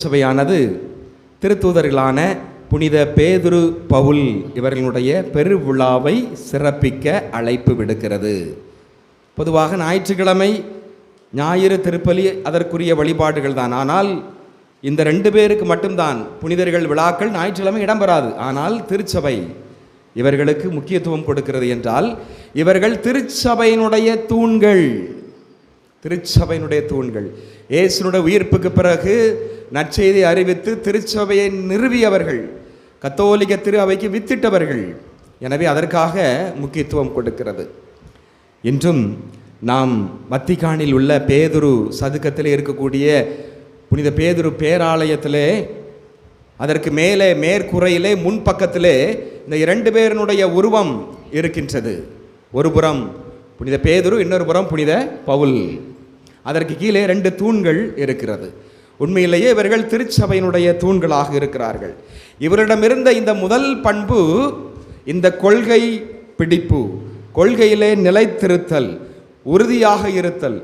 சபையானது திருத்தூதர்களான புனித பேதுரு, பவுல் இவர்களுடைய பெருவிழாவை சிறப்பிக்க அழைப்பு விடுக்கிறது. பொதுவாக ஞாயிற்றுக்கிழமை ஞாயிறு திருப்பலி அதற்குரிய வழிபாடுகள் தான். ஆனால் இந்த 2 பேருக்கு மட்டும்தான் புனிதர்கள் விழாக்கள் ஞாயிற்றுக்கிழமை இடம்பெறாது. ஆனால் திருச்சபை இவர்களுக்கு முக்கியத்துவம் கொடுக்கிறது என்றால் இவர்கள் திருச்சபையினுடைய தூண்கள். திருச்சபையினுடைய தூண்கள். இயேசுனுடைய உயிர்ப்புக்கு பிறகு நற்செய்தி அறிவித்து திருச்சபையை நிறுவியவர்கள், கத்தோலிக்க திரு அவைக்கு வித்திட்டவர்கள். எனவே அதற்காக முக்கியத்துவம் கொடுக்கிறது. இன்றும் நாம் வத்திக்கானில் உள்ள பேதுரு சதுக்கத்தில் இருக்கக்கூடிய புனித பேதுரு பேராலயத்திலே அதற்கு மேலே மேற்கூரையிலே முன்பக்கத்திலே இந்த 2 பேரினுடைய உருவம் இருக்கின்றது. ஒரு புறம் புனித பேதுரு, இன்னொரு புறம் புனித பவுல். அதற்கு கீழே 2 தூண்கள் இருக்கிறது. உண்மையிலேயே இவர்கள் திருச்சபையினுடைய தூண்களாக இருக்கிறார்கள். இவரிடமிருந்த இந்த முதல் பண்பு இந்த கொள்கை பிடிப்பு, கொள்கையிலே நிலைத்திருத்தல், உறுதியாக இருத்தல்,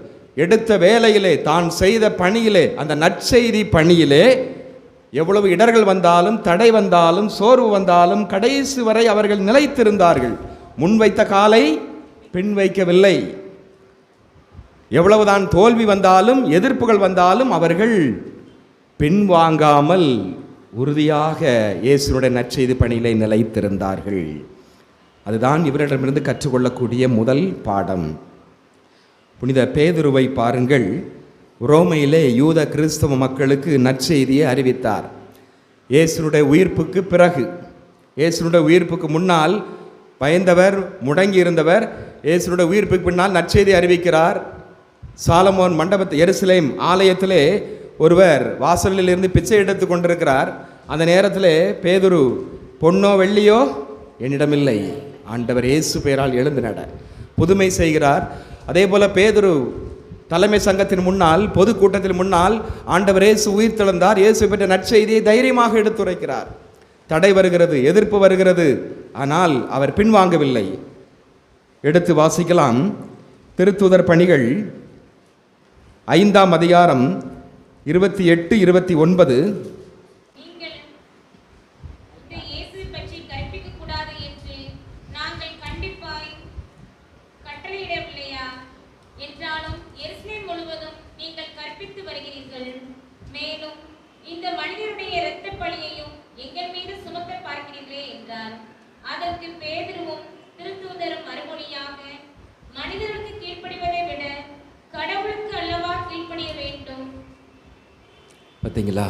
எடுத்த வேலையிலே தான் செய்த பணியிலே, அந்த நற்செய்தி பணியிலே எவ்வளவு இடர்கள் வந்தாலும், தடை வந்தாலும், சோர்வு வந்தாலும் கடைசி வரை அவர்கள் நிலைத்திருந்தார்கள். முன்வைத்த காலை பின் வைக்கவில்லை. எவ்வளவுதான் தோல்வி வந்தாலும், எதிர்ப்புகள் வந்தாலும் அவர்கள் பின்வாங்காமல் உறுதியாக இயேசுனுடைய நற்செய்தி பணியிலே நிலைத்திருந்தார்கள். அதுதான் இவரிடமிருந்து கற்றுக்கொள்ளக்கூடிய முதல் பாடம். புனித பேதுருவை பாருங்கள். ரோமையிலே யூத கிறிஸ்தவ மக்களுக்கு நற்செய்தியை அறிவித்தார். இயேசுனுடைய உயிர்ப்புக்கு பிறகு, இயேசுனுடைய உயிர்ப்புக்கு முன்னால் பயந்தவர், முடங்கி இருந்தவர், இயேசுனுடைய உயிர்ப்புக்கு பின்னால் நற்செய்தி அறிவிக்கிறார். சாலமோன் மண்டபத்து எருசலேம் ஆலயத்திலே ஒருவர் வாசலில் இருந்து பிச்சை எடுத்து கொண்டிருக்கிறார். அந்த நேரத்தில் பேதுரு, பொன்னோ வெள்ளியோ என்னிடமில்லை, ஆண்டவர் இயேசு பெயரால் எழுந்து நட, புதுமை செய்கிறார். அதே போல பேதுரு தலைமை சங்கத்தின் முன்னால், பொதுக்கூட்டத்தின் முன்னால் ஆண்டவர் இயேசு உயிர் தெழுந்தார், இயேசு பெற்ற நற்செய்தியை தைரியமாக எடுத்துரைக்கிறார். தடை வருகிறது, எதிர்ப்பு வருகிறது, ஆனால் அவர் பின்வாங்கவில்லை. எடுத்து வாசிக்கலாம். திருத்தூதர் பணிகள் 5ஆம் அதிகாரம் 28, 29. மேலும் இந்த மனிதருடைய இரத்த பழியையும் எங்கள் மீது சுமத்த பார்க்கிறீர்களே என்றார். அதற்கு பேதுருவும் திருத்தூதரும் மறுமொழியாக, மனிதர்களுக்கு கீழ்ப்படிவதை விட கடவுளுக்கு அல்லவா கீழ்ப்படிய வேண்டும். பார்த்தீங்களா?